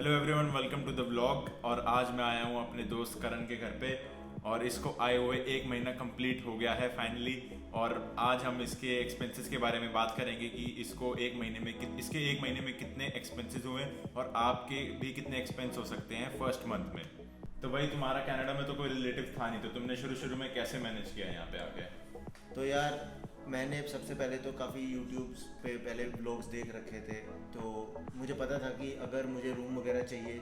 Hello everyone, welcome to the vlog. और आज मैं आया हूँ अपने दोस्त करण के घर पे और इसको आए हुए 1 महीना कंप्लीट हो गया है फाइनली। और आज हम इसके एक्सपेंसेस के बारे में बात करेंगे कि इसको 1 महीने में इसके 1 महीने में कितने एक्सपेंसेस हुए और आपके भी कितने एक्सपेंस हो सकते हैं फर्स्ट मंथ में। तो भाई, तुम्हारा कनाडा में तो कोई रिलेटिव था नहीं, तो तुमने शुरू शुरू में कैसे मैनेज किया यहाँ पे आके? तो यार मैंने सबसे पहले तो काफ़ी यूट्यूब पे पहले व्लॉग्स देख रखे थे। तो मुझे पता था कि अगर मुझे रूम वगैरह चाहिए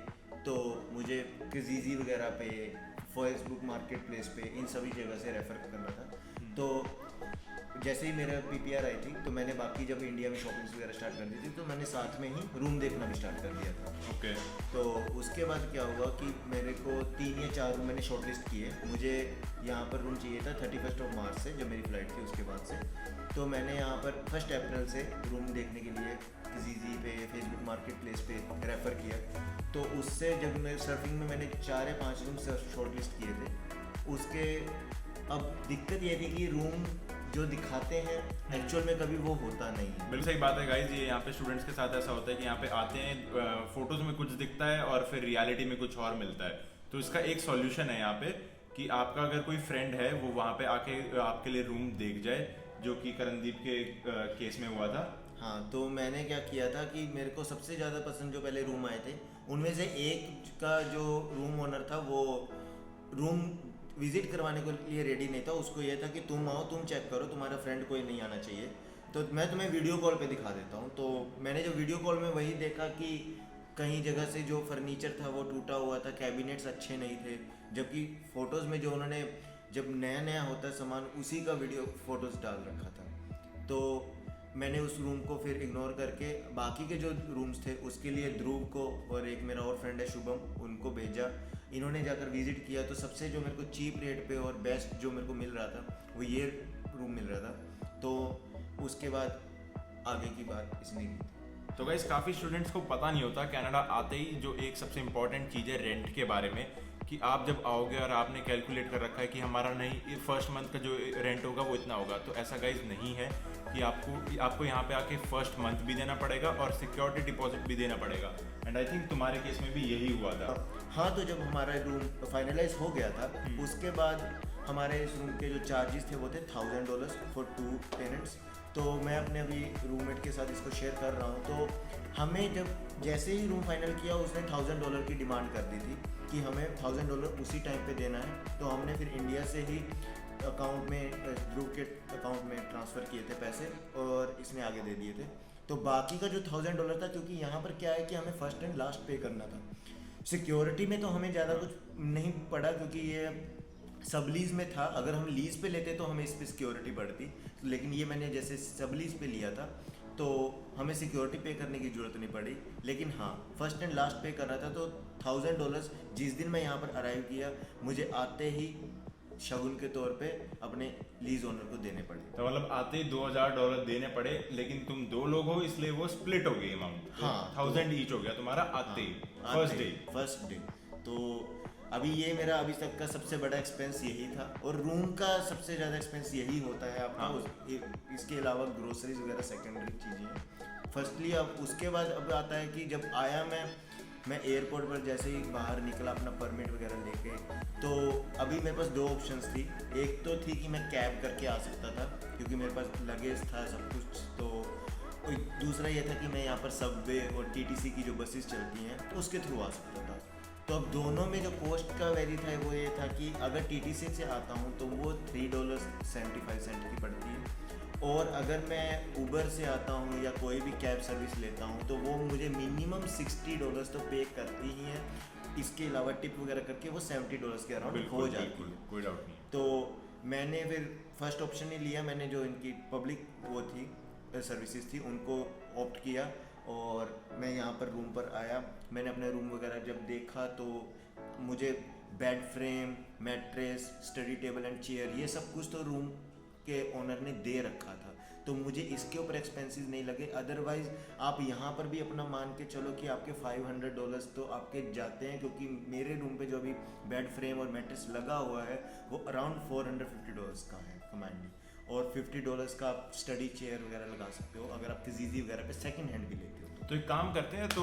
तो मुझे किजीजी वगैरह पे, फेसबुक मार्केट प्लेस पे, इन सभी जगह से रेफ़र करना था। तो जैसे ही मेरा पीपीआर आई थी तो मैंने बाकी जब इंडिया में शॉपिंग्स वगैरह स्टार्ट कर दी थी तो मैंने साथ में ही रूम देखना भी स्टार्ट कर दिया था। ओके। तो उसके बाद क्या हुआ कि मेरे को 3 या 4 रूम मैंने शॉर्टलिस्ट किए। मुझे यहाँ पर रूम चाहिए था 31 मार्च से, जब मेरी फ़्लाइट थी उसके बाद से। तो मैंने यहाँ पर 1 अप्रैल से रूम देखने के लिए किजीजी पे, फेसबुक मार्केट प्लेस पे रेफ़र किया। तो उससे जब मैं सर्फिंग में मैंने 4 या 5 रूम शॉर्टलिस्ट किए थे। उसके अब दिक्कत ये थी कि रूम जो दिखाते हैं एक्चुअल में कभी वो होता नहीं है। बिल्कुल सही बात है गाइज। ये यहाँ पे स्टूडेंट्स के साथ ऐसा होता है कि यहाँ पे आते हैं, फोटोज में कुछ दिखता है और फिर रियलिटी में कुछ और मिलता है। तो इसका एक सॉल्यूशन है यहाँ पे कि आपका अगर कोई फ्रेंड है वो वहाँ पे आके आपके लिए रूम देख जाए, जो कि करणदीप के केस में हुआ था। हाँ, तो मैंने क्या किया था कि मेरे को सबसे ज़्यादा पसंद जो पहले रूम आए थे उनमें से एक का जो रूम ओनर था वो रूम विज़िट करवाने के लिए रेडी नहीं था। उसको यह था कि तुम आओ, तुम चेक करो, तुम्हारा फ्रेंड कोई नहीं आना चाहिए, तो मैं तुम्हें वीडियो कॉल पे दिखा देता हूँ। तो मैंने जब वीडियो कॉल में वही देखा कि कहीं जगह से जो फर्नीचर था वो टूटा हुआ था, कैबिनेट्स अच्छे नहीं थे, जबकि फ़ोटोज़ में जो उन्होंने जब नया नया होता है सामान उसी का वीडियो फ़ोटोज़ डाल रखा था। तो मैंने उस रूम को फिर इग्नोर करके बाकी के जो रूम्स थे उसके लिए ध्रुव को और एक मेरा और फ्रेंड है शुभम, उनको भेजा। इन्होंने जाकर विज़िट किया तो सबसे जो मेरे को चीप रेट पे और बेस्ट जो मेरे को मिल रहा था वो ये रूम मिल रहा था। तो उसके बाद आगे की बात इसने की थी। तो गाइस, काफ़ी स्टूडेंट्स को पता नहीं होता कनाडा आते ही जो एक सबसे इम्पॉर्टेंट चीज़ है रेंट के बारे में, कि आप जब आओगे और आपने कैलकुलेट कर रखा है कि हमारा नहीं फर्स्ट मंथ का जो रेंट होगा वो इतना होगा। तो ऐसा गाइस नहीं है कि आपको यहाँ पे आके फर्स्ट मंथ भी देना पड़ेगा और सिक्योरिटी डिपॉजिट भी देना पड़ेगा। एंड आई थिंक तुम्हारे केस में भी यही हुआ था। हाँ, तो जब हमारा रूम फाइनलाइज हो गया था उसके बाद हमारे इस रूम के जो चार्जेस थे वो थे $1000 फॉर 2 टेनेंट्स। तो मैं अपने अभी रूममेट के साथ इसको शेयर कर रहा हूँ। तो हमें जब जैसे ही रूम फाइनल किया उसने $1000 की डिमांड कर दी थी कि हमें $1000 उसी टाइम पे देना है। तो हमने फिर इंडिया से ही अकाउंट में, ध्रुव के अकाउंट में ट्रांसफ़र किए थे पैसे और इसने आगे दे दिए थे। तो बाकी का जो $1000 था, क्योंकि यहाँ पर क्या है कि हमें फर्स्ट एंड लास्ट पे करना था। सिक्योरिटी में तो हमें ज़्यादा कुछ नहीं पड़ा क्योंकि ये सब लीज़ में था। अगर हम लीज़ पे लेते तो हमें इस पर सिक्योरिटी पड़ती, लेकिन ये मैंने जैसे सब लीज़ पे लिया था तो हमें सिक्योरिटी पे करने की ज़रूरत नहीं पड़ी। लेकिन हाँ, फर्स्ट एंड लास्ट पे करना था। तो $1000 जिस दिन मैं यहाँ पर अराइव किया मुझे आते ही शगुन के तौर पे अपने लीज ओनर को देने पड़े। तो मतलब आते ही $2000 देने पड़े, लेकिन तुम 2 लोग हो इसलिए वो स्प्लिट हो गई अमाउंट। हाँ, 1000 ईच हो गया तुम्हारा आते ही फर्स्ट डे। तो अभी ये मेरा अभी तक का सबसे बड़ा एक्सपेंस यही था। और रूम का सबसे ज़्यादा एक्सपेंस यही होता है आपका। हाँ। इसके अलावा ग्रोसरीज वगैरह सेकेंडरी चीज़ें हैं। फर्स्टली अब उसके बाद अब आता है कि जब आया मैं एयरपोर्ट पर जैसे ही बाहर निकला अपना परमिट वगैरह लेके, तो अभी मेरे पास 2 ऑप्शंस थी। एक तो थी कि मैं कैब करके आ सकता था क्योंकि मेरे पास लगेज था सब कुछ। तो दूसरा ये था कि मैं यहाँ पर सबवे और टीटीसी की जो बसेस चलती हैं तो उसके थ्रू आ सकता था। तो अब दोनों में जो कॉस्ट का वेरी था वो ये था कि अगर टीटीसी से आता हूँ तो वो $3.75 की पड़ती है, और अगर मैं उबर से आता हूँ या कोई भी कैब सर्विस लेता हूँ तो वो मुझे मिनिमम $60 तो पे करती ही है। इसके अलावा टिप वगैरह करके वो $70 के अराउंड हो जाती है। कोई डाउट नहीं। तो मैंने फिर फर्स्ट ऑप्शन ही लिया। मैंने जो इनकी पब्लिक वो थी सर्विसेज थी उनको ऑप्ट किया और मैं यहाँ पर रूम पर आया। मैंने अपने रूम वगैरह जब देखा तो मुझे bed frame, mattress, study table and chair, ये सब कुछ तो रूम के ओनर ने दे रखा था। तो मुझे इसके ऊपर एक्सपेंसेस नहीं लगे। अदरवाइज़ आप यहाँ पर भी अपना मान के चलो कि आपके $500 तो आपके जाते हैं, क्योंकि मेरे रूम पे जो अभी बेड फ्रेम और मैट्रेस लगा हुआ है वो अराउंड $450 का है कमांडली। और $50 का आप स्टडी चेयर वगैरह लगा सकते हो अगर आप किजीजी वगैरह पे सेकंड हैंड भी लेते हो तो एक काम करते हैं, तो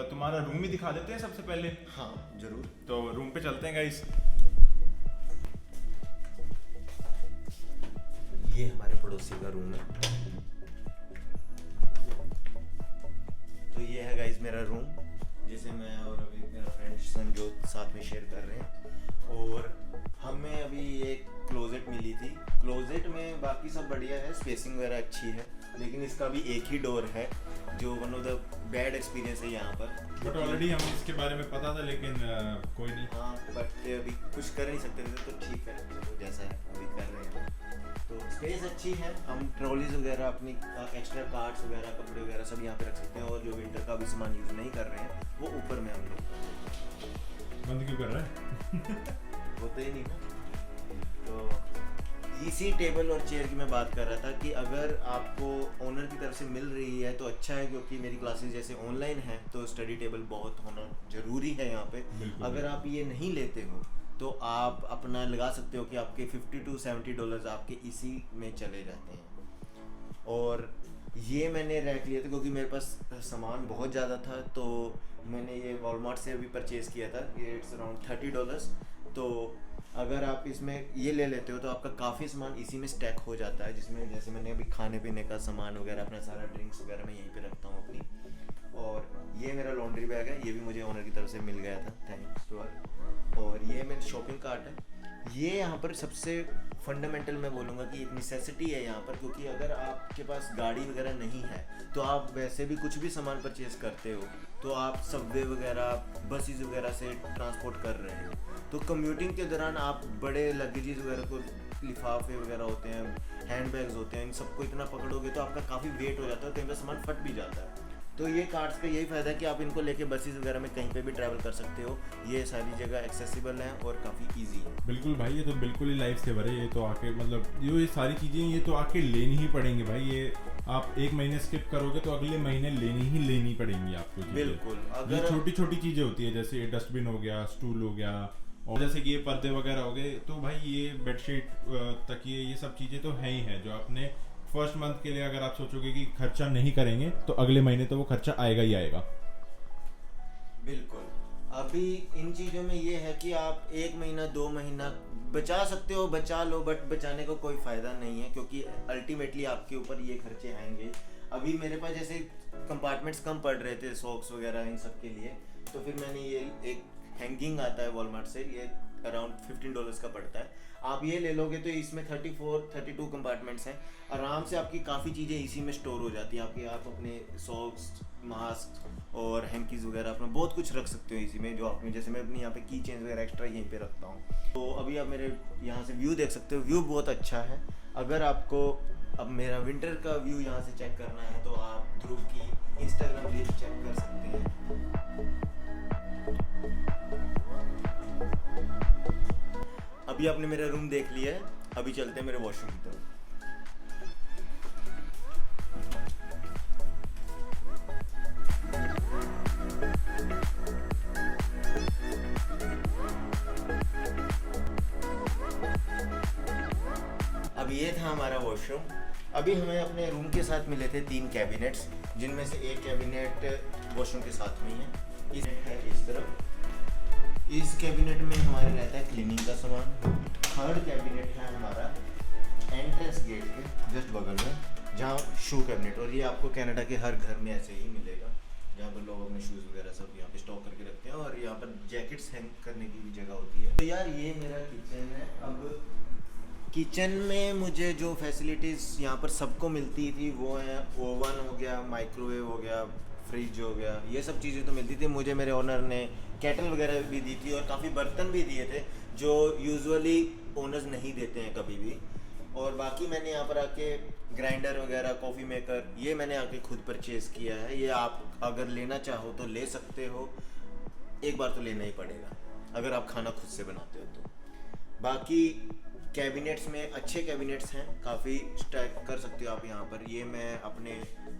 तुम्हारा रूम ही दिखा देते हैं सबसे पहले। हाँ जरूर। तो रूम पे चलते हैं गाइस। ये हमारे पड़ोसी का रूम है। तो ये है गाइस मेरा रूम, जिसे मैं और अभी मेरा फ्रेंड संजोत साथ में शेयर कर रहे हैं। और हमें अभी एक क्लोजेट मिली थी। क्लोजेट में बाकी सब बढ़िया है, स्पेसिंग वगैरह अच्छी है, लेकिन इसका भी एक ही डोर है, जो one of the bad experience है यहाँ पर। बट ऑलरेडी हमें इसके बारे में पता था, लेकिन कोई नहीं। हाँ बट अभी कुछ कर नहीं सकते थे, तो ठीक है तो जैसा है अभी कर रहे हैं। तो स्पेस अच्छी है, हम ट्रॉलीज वगैरह अपनी एक्स्ट्रा कार्ड्स वगैरह कपड़े वगैरह सब यहाँ पे रख सकते हैं। और जो विंटर का भी सामान यूज़ नहीं कर रहे हैं वो ऊपर में हम लोग। बंद क्यों कर रहा है? होता ही नहीं ना। तो इसी टेबल और चेयर की मैं बात कर रहा था कि अगर आपको ओनर की तरफ से मिल रही है तो अच्छा है, क्योंकि मेरी क्लासेस जैसे ऑनलाइन है तो स्टडी टेबल बहुत होना ज़रूरी है यहाँ पे। अगर आप ये नहीं लेते हो तो आप अपना लगा सकते हो कि आपके $50 to $70 आपके इसी में चले जाते हैं। और ये मैंने रैक लिया था क्योंकि मेरे पास सामान बहुत ज़्यादा था, तो मैंने ये वॉलमार्ट से अभी परचेज़ किया था। ये इट्स अराउंड $30। तो अगर आप इसमें ये ले लेते हो तो आपका काफ़ी सामान इसी में स्टैक हो जाता है, जिसमें जैसे मैंने अभी खाने पीने का सामान वगैरह, अपना सारा ड्रिंक्स वगैरह मैं यहीं पे रखता हूँ अपनी। और ये मेरा लॉन्ड्री बैग है, ये भी मुझे ओनर की तरफ से मिल गया था, थैंक्स टू हर। और ये मेरा शॉपिंग कार्ट है। ये यहाँ पर सबसे फंडामेंटल मैं बोलूँगा कि एक नेसेसिटी है यहाँ पर, क्योंकि अगर आपके पास गाड़ी वगैरह नहीं है तो आप वैसे भी कुछ भी सामान परचेज़ करते हो तो आप सबवे वगैरह बसेस वगैरह से ट्रांसपोर्ट कर रहे हो। तो कम्यूटिंग के दौरान आप बड़े लगेजेस वगैरह को, लिफाफे वगैरह होते हैं, हैंड बैग्स होते हैं, इन सबको इतना पकड़ोगे तो आपका काफ़ी वेट हो जाता है, कहीं पर सामान फट भी जाता है। तो ये कार्ड्स का यही फ़ायदा है कि आप इनको लेके बसेस वगैरह में कहीं पे भी ट्रैवल कर सकते हो। ये सारी जगह एक्सेसिबल हैं और काफ़ी इजी है। बिल्कुल भाई, ये तो बिल्कुल ही लाइफ सेवर है। ये तो आके मतलब ये सारी चीज़ें ये तो आके लेनी ही पड़ेंगी भाई। ये आप एक महीने स्किप करोगे तो अगले महीने लेनी पड़ेंगी आपको चीज़ें। बिल्कुल। ये छोटी छोटी चीज़ें होती है, जैसे ये डस्टबिन हो गया, स्टूल हो गया, और जैसे कि ये पर्दे वगैरह हो गए। तो भाई ये बेडशीट, तकिए, ये सब चीज़ें तो है ही है, जो आपने फर्स्ट मंथ के लिए अगर आप सोचोगे कि खर्चा नहीं करेंगे तो अगले महीने तो वो खर्चा आएगा ही आएगा। बिल्कुल। अभी इन चीज़ों में ये है कि आप 1 महीना 2 महीना बचा सकते हो, बचा लो, बट बचाने को कोई फ़ायदा नहीं है, क्योंकि अल्टीमेटली आपके ऊपर ये खर्चे आएंगे। अभी मेरे पास जैसे कंपार्टमेंट्स कम पड़ रहे थे सॉक्स वगैरह इन सब के लिए, तो फिर मैंने ये एक हैंगिंग आता है वॉलमार्ट से, ये अराउंड $15 का पड़ता है। आप ये ले लोगे तो इसमें 32 कंपार्टमेंट्स हैं, आराम से आपकी काफ़ी चीज़ें इसी में स्टोर हो जाती हैं। आप अपने सॉक्स, मास्क और हैंकीज़ वगैरह अपना बहुत कुछ रख सकते हो इसी में, जो आपने जैसे मैं अपनी यहाँ पे की चेंज वगैरह एक्स्ट्रा यहीं पे रखता हूँ। तो अभी आप मेरे यहाँ से व्यू देख सकते हो, व्यू बहुत अच्छा है। अगर आपको अब मेरा विंटर का व्यू यहाँ से चेक करना है तो आप ध्रुव की इंस्टाग्राम रील चेक कर सकते हैं। अभी आपने मेरा रूम देख लिया है, अभी चलते हैं मेरे वॉशरूम की तरफ। अब ये था हमारा वॉशरूम। अभी हमें अपने रूम के साथ मिले थे 3 कैबिनेट्स, जिनमें से एक कैबिनेट वॉशरूम के साथ में है। इस तरफ इस कैबिनेट में हमारे रहता है क्लीनिंग का सामान। थर्ड कैबिनेट है हमारा एंट्रेंस गेट के जस्ट बगल में, जहाँ शू कैबिनेट, और ये आपको कनाडा के हर घर में ऐसे ही मिलेगा, जहाँ पर लोग अपने शूज़ वगैरह सब यहाँ पे स्टॉक करके रखते हैं, और यहाँ पर जैकेट्स हैंग करने की भी जगह होती है। तो यार ये मेरा किचन है। अब किचन में मुझे जो फैसिलिटीज़ यहाँ पर सबको मिलती थी वो है ओवन हो गया, माइक्रोवेव हो गया, फ्रिज हो गया, ये सब चीज़ें तो मिलती थी। मुझे मेरे ओनर ने केटल वगैरह भी दी थी और काफ़ी बर्तन भी दिए थे, जो यूजुअली ओनर्स नहीं देते हैं कभी भी। और बाकी मैंने यहाँ पर आके ग्राइंडर वगैरह, कॉफ़ी मेकर, ये मैंने आके खुद परचेज़ किया है। ये आप अगर लेना चाहो तो ले सकते हो, एक बार तो लेना ही पड़ेगा अगर आप खाना खुद से बनाते हो तो। बाकी कैबिनेट्स में अच्छे कैबिनेट्स हैं, काफ़ी स्टैक कर सकते हो आप यहाँ पर। ये मैं अपने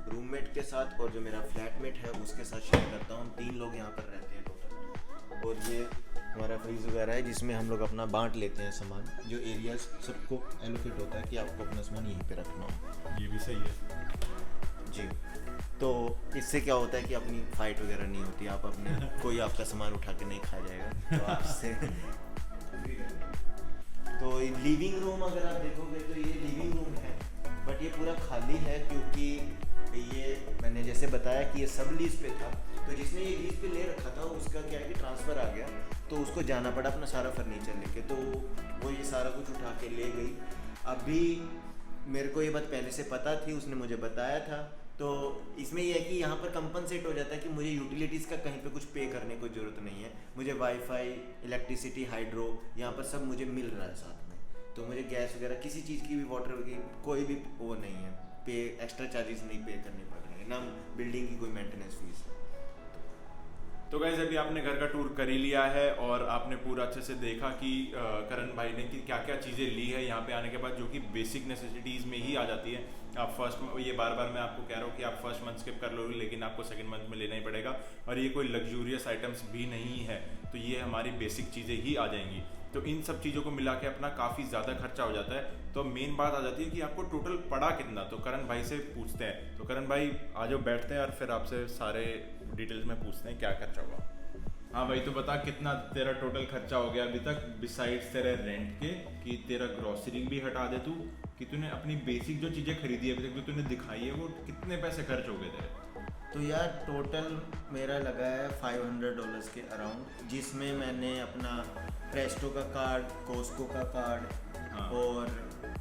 रूममेट के साथ और जो मेरा फ्लैटमेट है उसके साथ शेयर करता हूँ। 3 लोग यहाँ पर रहते हैं टोटल। और ये हमारा फ्रीज वगैरह है जिसमें हम लोग अपना बांट लेते हैं सामान, जो एरिया सबको एलोकेट होता है कि आपको अपना सामान यहीं पे रखना हो। ये भी सही है जी। तो इससे क्या होता है कि अपनी फाइट वगैरह नहीं होती, आप अपने कोई आपका सामान उठा के नहीं खा जाएगा, तो आपसे तो लिविंग रूम अगर आप देखोगे तो ये लिविंग रूम है, बट ये पूरा खाली है क्योंकि ये मैंने जैसे बताया कि ये सब लीज पे था, तो जिसने ये लीज पे ले रखा था उसका क्या है कि ट्रांसफ़र आ गया, तो उसको जाना पड़ा अपना सारा फर्नीचर लेके, तो वो ये सारा कुछ उठा के ले गई। अभी मेरे को ये बात पहले से पता थी, उसने मुझे बताया था, तो इसमें यह है कि यहाँ पर कंपनसेट हो जाता है कि मुझे यूटिलिटीज़ का कहीं पे कुछ पे करने की ज़रूरत नहीं है, मुझे वाईफाई, इलेक्ट्रिसिटी, हाइड्रो यहाँ पर सब मुझे मिल रहा है साथ में, तो मुझे गैस वगैरह किसी चीज़ की भी, वाटर की कोई भी वो नहीं है, पे एक्स्ट्रा चार्जेस नहीं पे करने पड़ रहे हैं, ना बिल्डिंग की कोई मेंटेनेंस फीस। तो गाइस अभी आपने घर का टूर कर ही लिया है और आपने पूरा अच्छे से देखा कि करण भाई ने कि क्या क्या चीज़ें ली है यहाँ पे आने के बाद, जो कि बेसिक नेसेसिटीज़ में ही आ जाती है। आप फर्स्ट, ये बार बार मैं आपको कह रहा हूँ कि आप फर्स्ट मंथ स्किप कर लोगे, लेकिन आपको सेकंड मंथ में लेना ही पड़ेगा, और ये कोई लग्जूरियस आइटम्स भी नहीं है, तो ये हमारी बेसिक चीज़ें ही आ जाएंगी। तो इन सब चीज़ों को मिला के अपना काफ़ी ज़्यादा खर्चा हो जाता है। तो मेन बात आ जाती है कि आपको टोटल पड़ा कितना, तो करण भाई से पूछते हैं। तो करण भाई आ जाओ, बैठते हैं और फिर आपसे सारे डिटेल्स में पूछते हैं क्या खर्चा हुआ। हाँ भाई, तो बता कितना तेरा टोटल खर्चा हो गया अभी तक, बिसाइड्स तेरे रेंट के, कि तेरा ग्रॉसरी भी हटा दे तू, कि तूने अपनी बेसिक जो चीज़ें खरीदी है अभी तक जो तूने दिखाई है, वो कितने पैसे खर्च हो गए तेरे? तो यार टोटल मेरा लगा है $500 के अराउंड, जिसमें मैंने अपना प्रेस्टो का कार्ड, कोस्को का कार्ड, हाँ। और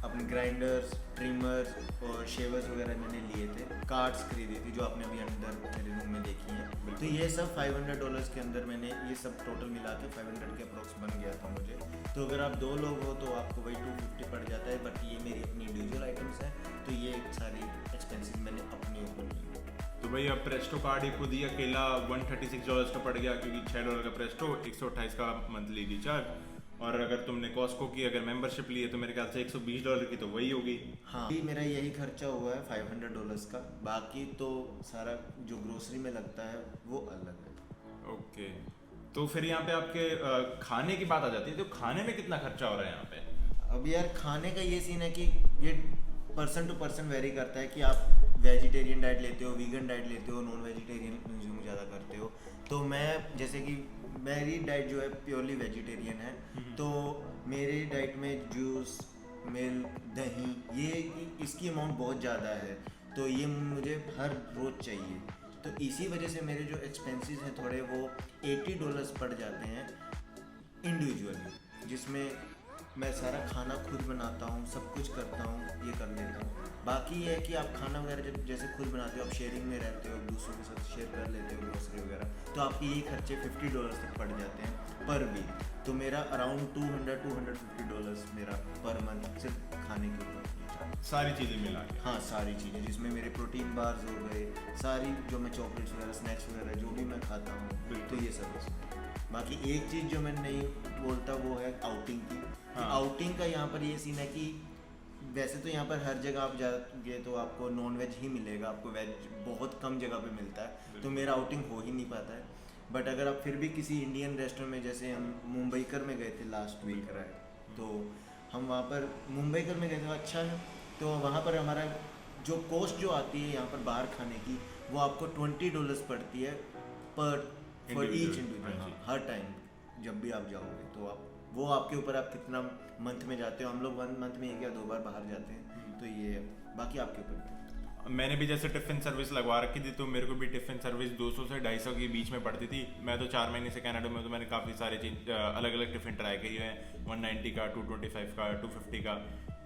अपने ग्राइंडर्स, ट्रिमर्स और शेवर्स वगैरह मैंने लिए थे, कार्ड्स खरीदी थी जो आपने अभी अंदर मेरे रूम में देखी हैं। तो ये सब $500 के अंदर मैंने ये सब टोटल मिला के 500 के अप्रोक्स बन गया था मुझे। तो अगर आप 2 लोग हो तो आपको वही 250 पड़ जाता है, बट ये मेरी अपनी इंडिविजुअल आइटम्स हैं, तो ये सारी एक्सपेंसिव मैंने अपने ऊपर ली है। तो भाई अब प्रेस्टो कार्ड ही खुद ही अकेला $136 का पड़ गया, क्योंकि $6 का प्रेस्टो, 128 का मंथली रिचार्ज, और अगर तुमने कॉस्को की अगर मेंबरशिप ली है तो मेरे ख्याल से $120 की तो वही होगी। हाँ, मेरा यही खर्चा हुआ है $500 का, बाकी तो सारा जो ग्रोसरी में लगता है वो अलग है। ओके, तो फिर यहाँ पे आपके खाने की बात आ जाती है, तो खाने में कितना खर्चा हो रहा है यहाँ पे? अब यार खाने का ये सीन है कि ये पर्सन टू पर्सन वेरी करता है कि आप वेजिटेरियन डाइट लेते हो, वीगन डाइट लेते हो, नॉन वेजिटेरियन कंज्यूम ज़्यादा करते हो। तो मैं जैसे कि मेरी डाइट जो है प्योरली वेजिटेरियन है, तो मेरी डाइट में जूस, मिल्क, दही, ये इसकी अमाउंट बहुत ज़्यादा है, तो ये मुझे हर रोज़ चाहिए। तो इसी वजह से मेरे जो एक्सपेंसेस हैं थोड़े वो $80 पड़ जाते हैं इंडिविजुअली, जिसमें मैं सारा खाना खुद बनाता हूँ, सब कुछ करता हूँ, ये कर लेता हूँ। बाकी ये है कि आप खाना वगैरह जब जैसे खुद बनाते हो, आप शेयरिंग में रहते हो, दूसरों के साथ शेयर कर लेते हो ग्रोसरी वगैरह, तो आपके ये खर्चे $50 तक पड़ जाते हैं पर वीक। तो मेरा अराउंड $250 मेरा पर मंथ सिर्फ खाने के ऊपर, सारी चीज़ें मिला के। हाँ सारी चीज़ें, जिसमें मेरे प्रोटीन बार्स हो गए, सारी जो मैं चॉकलेट्स वगैरह, स्नैक्स वगैरह जो भी मैं खाता हूँ, तो ये सब इसमें। बाकी एक चीज़ जो मैं नहीं बोलता वो है आउटिंग की। हाँ। आउटिंग का यहाँ पर ये सीन है कि वैसे तो यहाँ पर हर जगह आप जाओगे तो आपको नॉन वेज ही मिलेगा, आपको वेज बहुत कम जगह पे मिलता है, तो मेरा आउटिंग हो ही नहीं पाता है। बट अगर आप फिर भी किसी इंडियन रेस्टोरेंट में, जैसे हम मुंबईकर में गए थे लास्ट वीक तो हम वहाँ पर मुंबईकर में गए थे, अच्छा है, तो वहाँ पर हमारा जो कॉस्ट जो आती है यहाँ पर बाहर खाने की, वो आपको $20 पड़ती है पर for each individual, her time जब भी आप जाओगे, तो आप वो आपके ऊपर आप कितना मंथ में जाते हो। हम लोग 1 मंथ में 1 या 2 बार बाहर जाते हैं, तो ये बाकी आपके ऊपर। मैंने भी जैसे टिफ़िन सर्विस लगवा रखी थी, तो मेरे को भी टिफ़िन सर्विस 200 से 250 के बीच में पड़ती थी। मैं तो 4 महीने से कनाडा में, तो मैंने काफ़ी सारे चीज़ अलग अलग टिफ़िन ट्राई किए हैं, 190 का, 225 का, 250 का।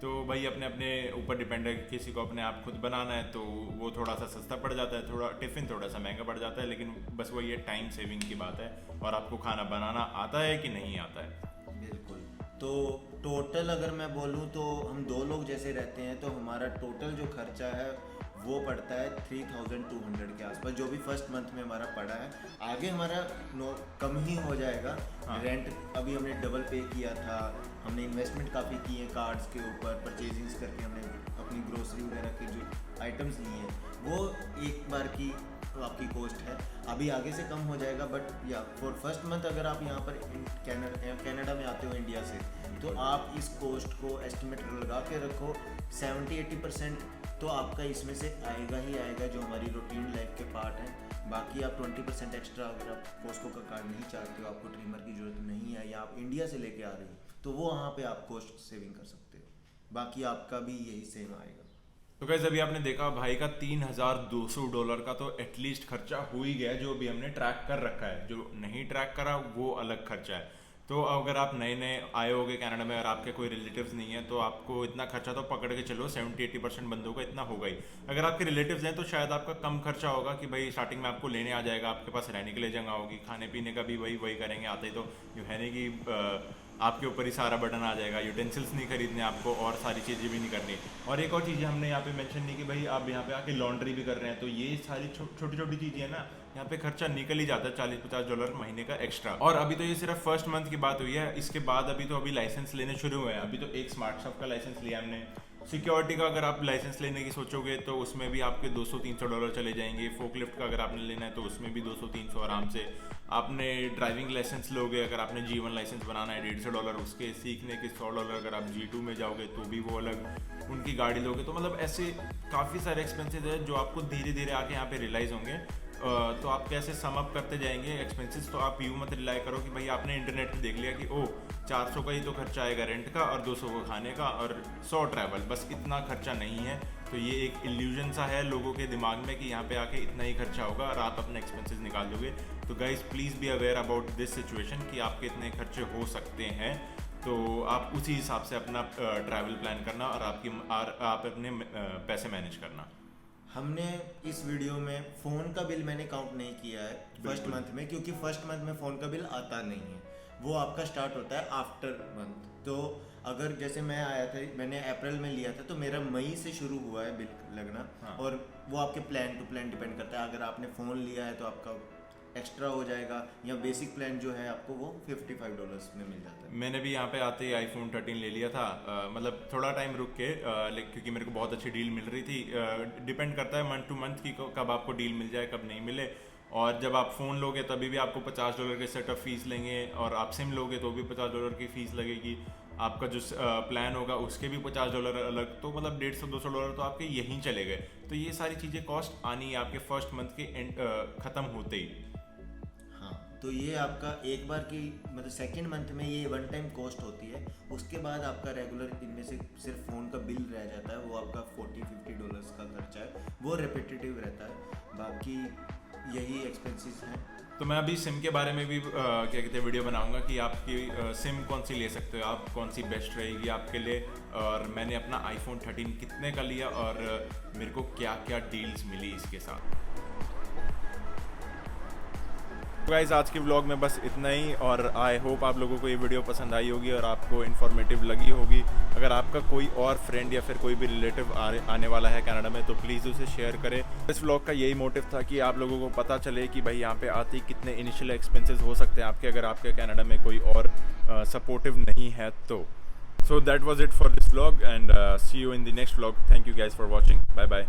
तो भाई अपने अपने ऊपर डिपेंड है, किसी को अपने आप खुद बनाना है तो वो थोड़ा सा सस्ता पड़ जाता है, थोड़ा टिफ़िन थोड़ा सा महंगा पड़ जाता है, लेकिन बस वो ये टाइम सेविंग की बात है। और आपको खाना बनाना आता है कि नहीं आता है? बिल्कुल। तो टोटल अगर मैं बोलूँ तो हम 2 लोग जैसे रहते हैं, तो हमारा टोटल जो खर्चा है वो पड़ता है 3200 के आसपास, जो भी फर्स्ट मंथ में हमारा पड़ा है। आगे हमारा कम ही हो जाएगा। हाँ। रेंट अभी हमने डबल पे किया था, हमने इन्वेस्टमेंट काफ़ी की है कार्ड्स के ऊपर, परचेजिंग्स करके हमने अपनी ग्रोसरी वगैरह के जो आइटम्स लिए हैं वो एक बार की आपकी कॉस्ट है। अभी आगे से कम हो जाएगा, बट या फॉर फर्स्ट मंथ अगर आप यहाँ पर कनाडा में आते हो इंडिया से, तो आप इस कॉस्ट को एस्टिमेट लगा के रखो 70-80% तो आपका इसमें से आएगा ही आएगा, जो हमारी रूटीन लाइफ के पार्ट हैं। बाकी आप 20% एक्स्ट्रा, अगर आप कॉस्को का कार्ड नहीं चाहते हो, आपको ट्रिमर की ज़रूरत नहीं है या आप इंडिया से लेके आ रहे हो, तो वो वहाँ पे आप कॉस्ट सेविंग कर सकते हो। बाकी आपका भी यही सेम आएगा। तो गाइस अभी आपने देखा भाई का $3,200 का तो एटलीस्ट खर्चा हो ही गया, जो भी हमने ट्रैक कर रखा है। जो नहीं ट्रैक करा वो अलग खर्चा है। तो अगर आप नए नए आए होगे कनाडा में और आपके कोई रिलेटिव्स नहीं है, तो आपको इतना खर्चा तो पकड़ के चलो 70-80% बंदों का इतना होगा ही। अगर आपके रिलेटिव्स हैं तो शायद आपका कम खर्चा होगा कि भाई स्टार्टिंग में आपको लेने आ जाएगा, आपके पास रहने के लिए जगह होगी, खाने पीने का भी वही करेंगे। आते ही तो यूँ है नहीं कि आपके ऊपर ही सारा बर्डन आ जाएगा, यूटेंसिल्स नहीं खरीदने आपको और सारी चीज़ें भी नहीं करनी। और एक और चीज़ हमने यहाँ पे मेंशन नहीं कि भाई आप यहाँ पे आके लॉन्ड्री भी कर रहे हैं, तो ये सारी छोटी छोटी चीज़ें हैं ना, यहाँ पे खर्चा निकल ही जाता है $40-50 महीने का एक्स्ट्रा। और अभी तो ये सिर्फ फर्स्ट मंथ की बात हुई है, इसके बाद अभी लाइसेंस लेने शुरू हुए हैं। अभी तो एक स्मार्ट शॉप का लाइसेंस लिया हमने। सिक्योरिटी का अगर आप लाइसेंस लेने की सोचोगे तो उसमें भी आपके $200-300 चले जाएंगे। फोकलिफ्ट का अगर आपने लेना है तो उसमें भी 200-300 आराम से। आपने ड्राइविंग लाइसेंस लोगे, अगर आपने G1 लाइसेंस बनाना है $150, उसके सीखने के $100। अगर आप G2 में जाओगे तो भी वो अलग, उनकी गाड़ी लोगे तो मतलब ऐसे काफ़ी सारे एक्सपेंसेस हैं जो आपको धीरे धीरे आके यहाँ पे रियलाइज़ होंगे। तो आप कैसे सम अप करते जाएंगे एक्सपेंसेस। तो आप यूँ मत रिलाई करो कि भाई आपने इंटरनेट पे देख लिया कि ओह 400 का ही तो खर्चा आएगा रेंट का और 200 का खाने का और 100 ट्रैवल, बस इतना खर्चा नहीं है। तो ये एक इल्यूजन सा है लोगों के दिमाग में कि यहाँ पे आके इतना ही खर्चा होगा और आप अपने एक्सपेंसेस निकाल दोगे। तो guys please be aware about this situation कि आपके इतने खर्चे हो सकते हैं। तो आप उसी हिसाब से अपना ट्रैवल प्लान करना और आप अपने पैसे मैनेज करना। हमने इस वीडियो में फ़ोन का बिल मैंने काउंट नहीं किया है फर्स्ट मंथ में, क्योंकि फर्स्ट मंथ में फ़ोन का बिल आता नहीं है, वो आपका स्टार्ट होता है आफ्टर मंथ। तो अगर जैसे मैं आया था, मैंने अप्रैल में लिया था, तो मेरा मई से शुरू हुआ है बिल लगना। हाँ। और वो आपके प्लान टू प्लान डिपेंड करता है। अगर आपने फ़ोन लिया है तो आपका एक्स्ट्रा हो जाएगा, या बेसिक प्लान जो है आपको वो $55 में मिल जाता है। मैंने भी यहाँ पे आते ही iPhone 13 ले लिया था। मतलब थोड़ा टाइम रुक के, क्योंकि मेरे को बहुत अच्छी डील मिल रही थी। डिपेंड करता है मंथ टू मंथ की कब आपको डील मिल जाए कब नहीं मिले। और जब आप फ़ोन लोगे तभी भी आपको $50 के सेटअप फीस लेंगे, और आप सिम लोगे तो भी $50 की फ़ीस लगेगी। आपका जो प्लान होगा उसके भी $50 अलग, तो मतलब $150-200 तो आपके यहीं चले गए। तो ये सारी चीज़ें कॉस्ट आनी है आपके फर्स्ट मंथ के ख़त्म होते ही। तो ये आपका एक बार की मतलब सेकंड मंथ में ये वन टाइम कॉस्ट होती है। उसके बाद आपका रेगुलर इनमें से सिर्फ फ़ोन का बिल रह जाता है, वो आपका $40-50 का खर्चा है, वो रेपिटेटिव रहता है। बाकी यही एक्सपेंसेस हैं। तो मैं अभी सिम के बारे में भी क्या कहते हैं वीडियो बनाऊंगा कि आपकी सिम कौन सी ले सकते हो आप, कौन सी बेस्ट रहेगी आपके लिए। और मैंने अपना iPhone 13 कितने का लिया और मेरे को क्या क्या डील्स मिली इसके साथ। गाइस आज के व्लॉग में बस इतना ही, और आई होप आप लोगों को ये वीडियो पसंद आई होगी और आपको इन्फॉर्मेटिव लगी होगी। अगर आपका कोई और फ्रेंड या फिर कोई भी रिलेटिव आने वाला है कनाडा में तो प्लीज़ उसे शेयर करें। इस व्लॉग का यही मोटिव था कि आप लोगों को पता चले कि भाई यहाँ पे आते ही कितने इनिशियल एक्सपेंसेस हो सकते हैं आपके, अगर आपके कनाडा में कोई और सपोर्टिव नहीं है तो। So that was it for this vlog and see you in the next vlog. Thank you guys for watching. Bye bye.